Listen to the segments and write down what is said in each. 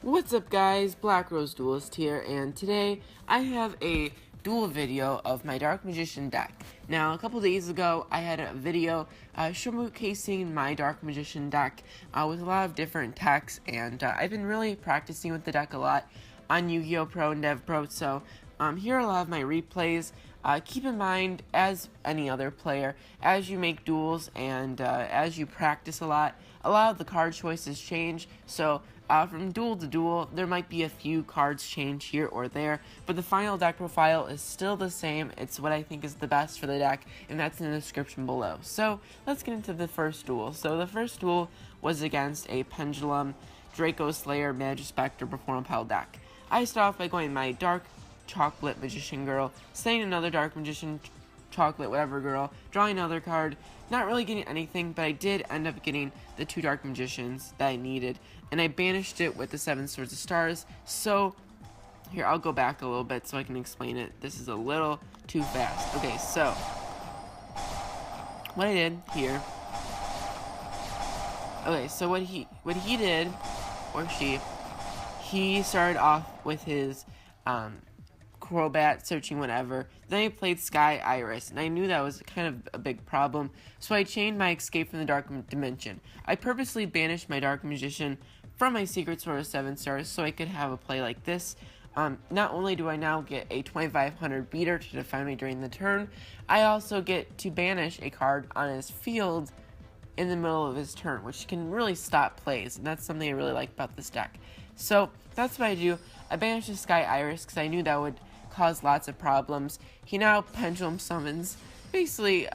What's up guys, Black Rose Duelist here, and today I have a duel video of my Dark Magician deck. Now, a couple days ago, I had a video showcasing my Dark Magician deck with a lot of different techs, and I've been really practicing with the deck a lot on Yu-Gi-Oh! Pro and Dev Pro, so here are a lot of my replays. Keep in mind, as any other player, as you make duels and as you practice a lot of the card choices change, so from duel to duel, there might be a few cards change here or there, but the final deck profile is still the same. It's what I think is the best for the deck, and that's in the description below. So, let's get into the first duel. So, the first duel was against a Pendulum, Draco Slayer, Magic Spectre, Performapal deck. I start off by going my Dark Chocolate Magician Girl, saying another Dark Magician Chocolate whatever girl, drawing another card, not really getting anything, but I did end up getting the 2 Dark Magicians that I needed, and I banished it with the 7 Swords of Stars. So here, I'll go back a little bit so I can explain it. This is a little too fast. Okay, so what I did here, okay, so what he did, or he started off with his Crobat, searching whatever. Then I played Sky Iris, and I knew that was kind of a big problem, so I chained my Escape from the Dark Dimension. I purposely banished my Dark Magician from my Secret Sword of 7 Stars so I could have a play like this. Not only do I now get a 2500 beater to defend me during the turn, I also get to banish a card on his field in the middle of his turn, which can really stop plays, and that's something I really like about this deck. So that's what I do. I banished the Sky Iris because I knew that would cause lots of problems. He now Pendulum summons basically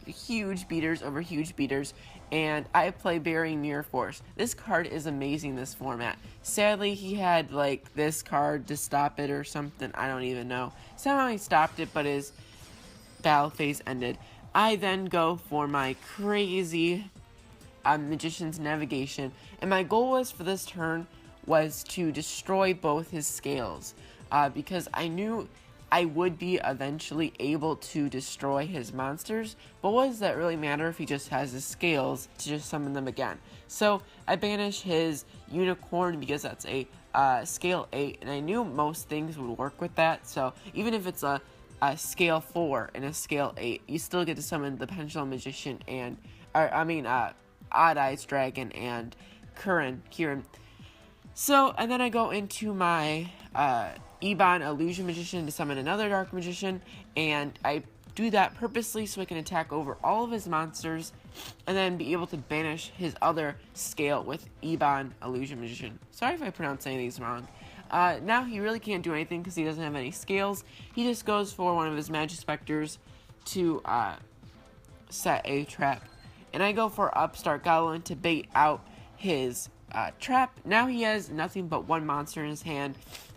huge beaters over huge beaters, and I play Burying Mirror Force. This card is amazing in this format. Sadly, he had like this card to stop it or something, I don't even know. Somehow he stopped it, but his battle phase ended. I then go for my crazy Magician's Navigation, and my goal was for this turn was to destroy both his scales, because I knew I would be eventually able to destroy his monsters, but what does that really matter if he just has his scales to just summon them again? So I banish his Unicorn because that's a scale 8, and I knew most things would work with that, so even if it's a scale 4 and a scale 8, you still get to summon the Pendulum Magician and, Odd Eyes Dragon and Kieran. So, and then I go into my Ebon Illusion Magician to summon another Dark Magician, and I do that purposely so I can attack over all of his monsters, and then be able to banish his other scale with Ebon Illusion Magician. Sorry if I pronounce any of these wrong. Now he really can't do anything because he doesn't have any scales. He just goes for one of his Magic Specters to set a trap. And I go for Upstart Goblin to bait out his trap. Now he has nothing but one monster in his hand.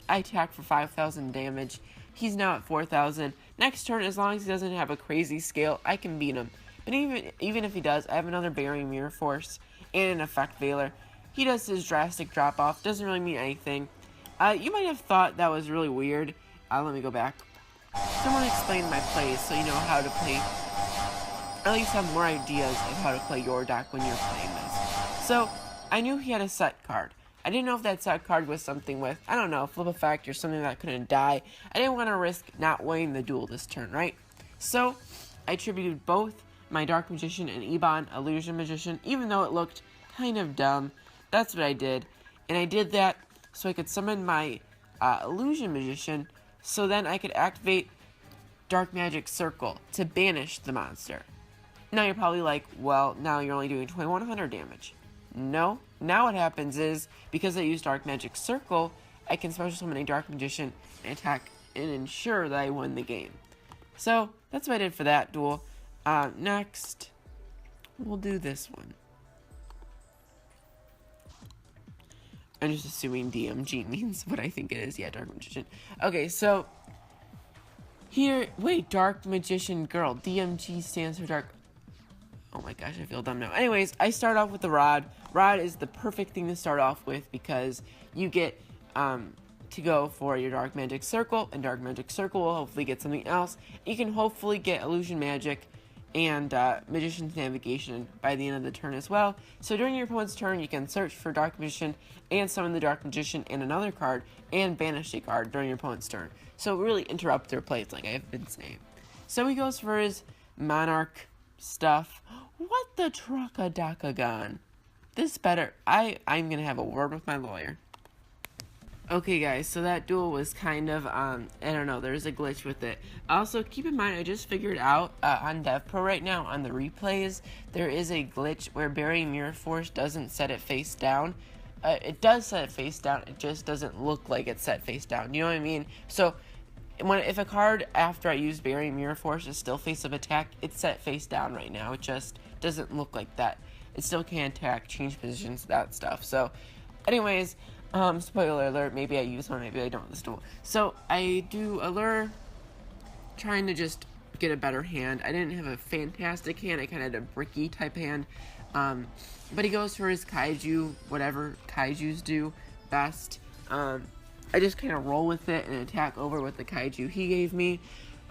I attack for 5,000 damage. He's now at 4,000. Next turn, as long as he doesn't have a crazy scale, I can beat him. But even if he does, I have another Burying Mirror Force and an Effect Veiler. He does his drastic drop off. Doesn't really mean anything. You might have thought that was really weird. Let me go back. Someone explained my plays so you know how to play. At least have more ideas of how to play your deck when you're playing this. So I knew he had a set card. I didn't know if that set card was something with, I don't know, Flip Effect or something that couldn't die. I didn't want to risk not winning the duel this turn, right? So I attributed both my Dark Magician and Ebon Illusion Magician, even though it looked kind of dumb. That's what I did. And I did that so I could summon my Illusion Magician, so then I could activate Dark Magic Circle to banish the monster. Now you're probably like, well, now you're only doing 2,100 damage. No, now what happens is, because I use Dark Magic Circle, I can special summon a Dark Magician and attack and ensure that I win the game. So, that's what I did for that duel. Next, we'll do this one. I'm just assuming DMG means what I think it is. Yeah, Dark Magician. Okay, so here, wait, Dark Magician Girl. DMG stands for Dark. Oh my gosh, I feel dumb now. Anyways, I start off with the Rod. Rod is the perfect thing to start off with because you get to go for your Dark Magic Circle, and Dark Magic Circle will hopefully get something else. You can hopefully get Illusion Magic and Magician's Navigation by the end of the turn as well. So during your opponent's turn, you can search for Dark Magician and summon the Dark Magician and another card and banish a card during your opponent's turn. So really interrupt their plays, like I've been saying. So he goes for his Monarch stuff. What the truckadakagon? This better. I'm gonna have a word with my lawyer. Okay guys, so that duel was kind of, I don't know, there's a glitch with it. Also, keep in mind, I just figured out on DevPro right now, on the replays, there is a glitch where Burying Mirror Force doesn't set it face down. It does set it face down, it just doesn't look like it's set face down, you know what I mean? So, if a card after I use Burying Mirror Force is still face up attack, it's set face down right now, it just doesn't look like that. It still can attack, change positions, that stuff. So, anyways, spoiler alert, maybe I use one, maybe I don't this duel. So, I do Allure, trying to just get a better hand. I didn't have a fantastic hand, I kind of had a bricky type hand. But he goes for his Kaiju, whatever Kaijus do best. I just kind of roll with it and attack over with the Kaiju he gave me.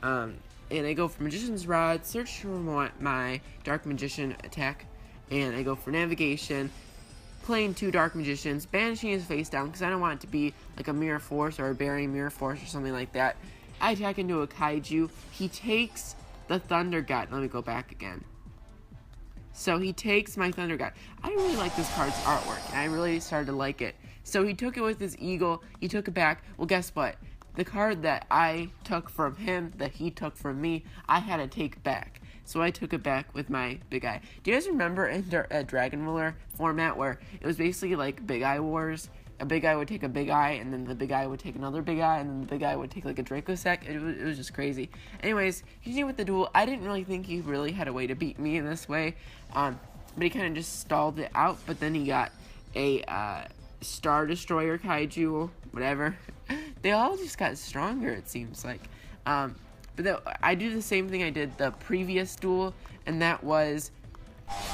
And I go for Magician's Rod, search for my Dark Magician attack, and I go for Navigation, playing 2 Dark Magicians, banishing his face down because I don't want it to be like a Mirror Force or a Burying Mirror Force or something like that. I attack into a Kaiju. He takes the Thunder God. Let me go back again. So he takes my Thunder God. I really like this card's artwork, and I really started to like it. So he took it with his Eagle. He took it back. Well, guess what? The card that I took from him, that he took from me, I had to take back. So I took it back with my Big Eye. Do you guys remember in Dragon Ruler format where it was basically like Big Eye Wars? A Big Eye would take a Big Eye, and then the Big Eye would take another Big Eye, and then the Big Eye would take like a Dracossack. It was just crazy. Anyways, continuing with the duel, I didn't really think he really had a way to beat me in this way. But he kind of just stalled it out, but then he got a Star Destroyer Kaiju, whatever. They all just got stronger, it seems like. But I do the same thing I did the previous duel, and that was,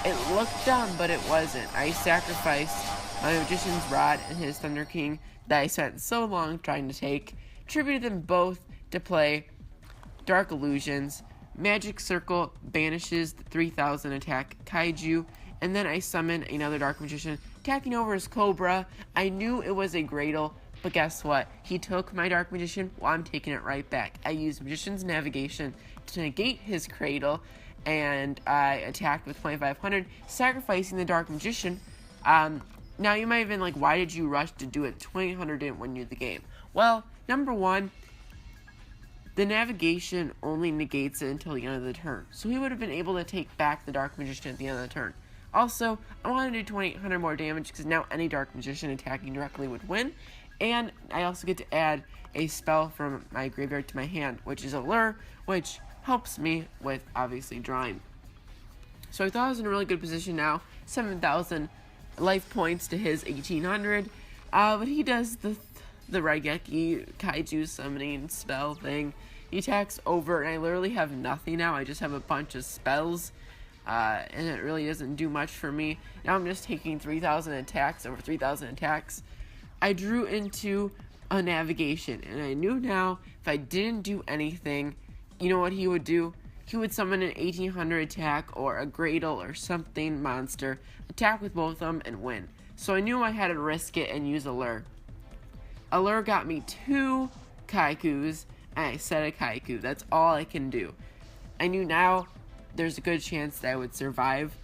it looked dumb, but it wasn't. I sacrificed my Magician's Rod and his Thunder King that I spent so long trying to take, tributed them both to play Dark Illusions. Magic Circle banishes the 3000 attack Kaiju, and then I summon another Dark Magician, attacking over his Cobra. I knew it was a Gradle, but guess what? He took my Dark Magician, well, I'm taking it right back. I used Magician's Navigation to negate his Cradle, and I attacked with 2500, sacrificing the Dark Magician. Now you might have been like, why did you rush to do it? 2800 didn't win you the game. Well, number one, the Navigation only negates it until the end of the turn. So he would have been able to take back the Dark Magician at the end of the turn. Also, I want to do 2800 more damage because now any Dark Magician attacking directly would win. And I also get to add a spell from my graveyard to my hand, which is Allure, which helps me with, obviously, drawing. So I thought I was in a really good position now. 7,000 life points to his 1,800. But he does the Raigeki Kaiju summoning spell thing. He attacks over, and I literally have nothing now. I just have a bunch of spells. And it really doesn't do much for me. Now I'm just taking 3,000 attacks over 3,000 attacks. I drew into a Navigation, and I knew now if I didn't do anything, you know what he would do? He would summon an 1,800 attack or a Gradle or something monster, attack with both of them, and win. So I knew I had to risk it and use Allure. Allure got me 2 Kaikus, and I set a Kaiku. That's all I can do. I knew now there's a good chance that I would survive.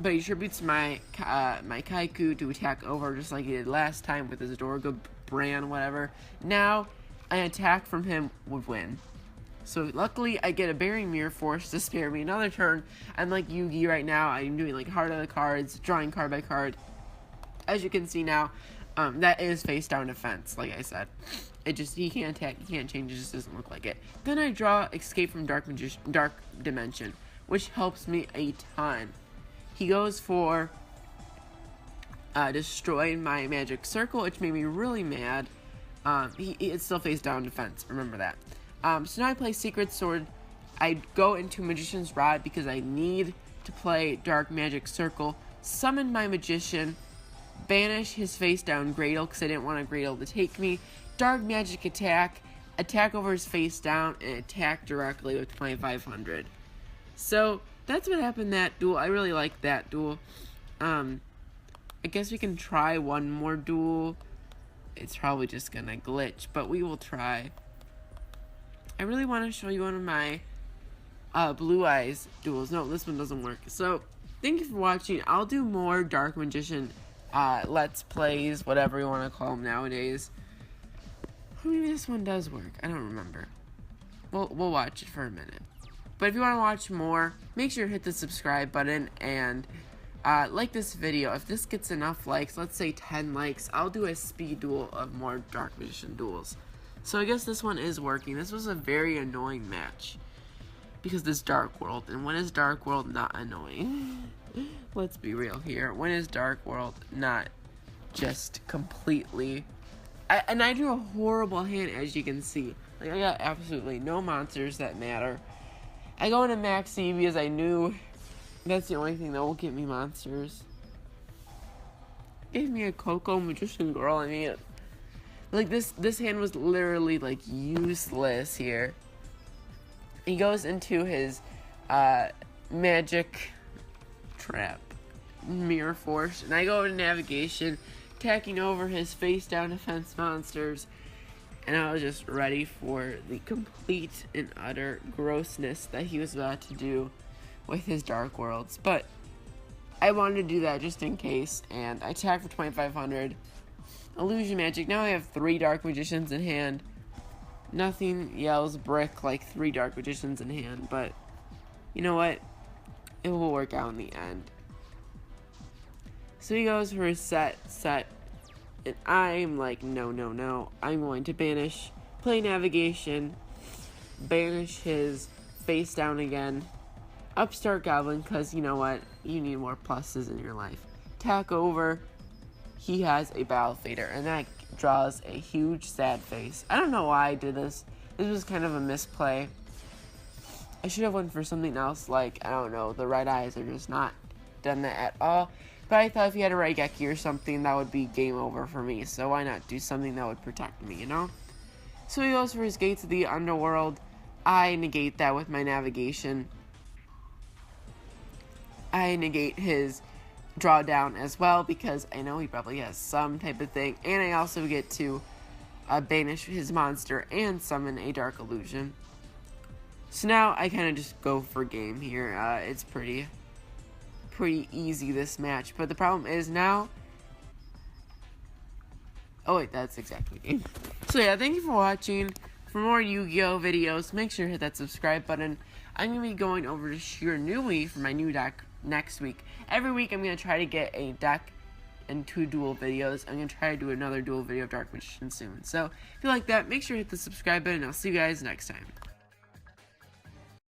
But he tributes my Kaiku to attack over just like he did last time with his Dorga brand, whatever. Now, an attack from him would win. So luckily, I get a Burying Mirror Force to spare me another turn. I'm like Yugi right now. I'm doing like Heart of the Cards, drawing card by card. As you can see now, that is face down defense, like I said. It just, he can't attack, he can't change, it just doesn't look like it. Then I draw Escape from Dark Dimension, which helps me a ton. He goes for destroying my Magic Circle, which made me really mad. It's still face down defense, remember that. So now I play Secret Sword. I go into Magician's Rod because I need to play Dark Magic Circle, summon my Magician, banish his face down Gradle because I didn't want a Gradle to take me, Dark Magic attack over his face down, and attack directly with 2500. So that's what happened that duel. I really like that duel. I guess we can try one more duel. It's probably just gonna glitch, but we will try. I really want to show you one of my Blue Eyes duels. No, this one doesn't work. So thank you for watching. I'll do more Dark Magician Let's Plays, whatever you want to call them nowadays. Maybe this one does work. I don't remember. We'll watch it for a minute. But if you want to watch more, make sure to hit the subscribe button and like this video. If this gets enough likes, let's say 10 likes, I'll do a speed duel of more Dark Magician duels. So I guess this one is working. This was a very annoying match because this Dark World. And when is Dark World not annoying? Let's be real here. When is Dark World not just completely... And I drew a horrible hand, as you can see. Like, I got absolutely no monsters that matter. I go into Max E because I knew that's the only thing that will get me monsters. Gave me a Coco Magician Girl. I mean, like, this hand was literally, like, useless here. He goes into his magic trap, Mirror Force, and I go into navigation, attacking over his face down defense monsters, and I was just ready for the complete and utter grossness that he was about to do with his Dark Worlds. But I wanted to do that just in case, and I attacked for 2500. Illusion Magic. Now I have 3 Dark Magicians in hand. Nothing yells brick like 3 Dark Magicians in hand, but you know what? It will work out in the end. So he goes for his set, and I'm like, no. I'm going to banish, play navigation, banish his face down again, upstart Goblin, because you know what? You need more pluses in your life. Tack over, he has a Battle Fader, and that draws a huge sad face. I don't know why I did this. This was kind of a misplay. I should have went for something else, like, I don't know, the Red Eyes are just not done that at all. But I thought if he had a Raigeki or something, that would be game over for me. So why not do something that would protect me, you know? So he goes for his Gates of the Underworld. I negate that with my navigation. I negate his drawdown as well, because I know he probably has some type of thing. And I also get to banish his monster and summon a Dark Illusion. So now I kind of just go for game here. It's pretty easy, this match. But the problem is now... Oh wait, that's exactly game. So yeah, thank you for watching. For more Yu-Gi-Oh videos, make sure to hit that subscribe button. I'm going to be going over to Sheer Nui for my new deck next week. Every week I'm going to try to get a deck and 2 duel videos. I'm going to try to do another duel video of Dark Magician soon. So if you like that, make sure to hit the subscribe button, and I'll see you guys next time.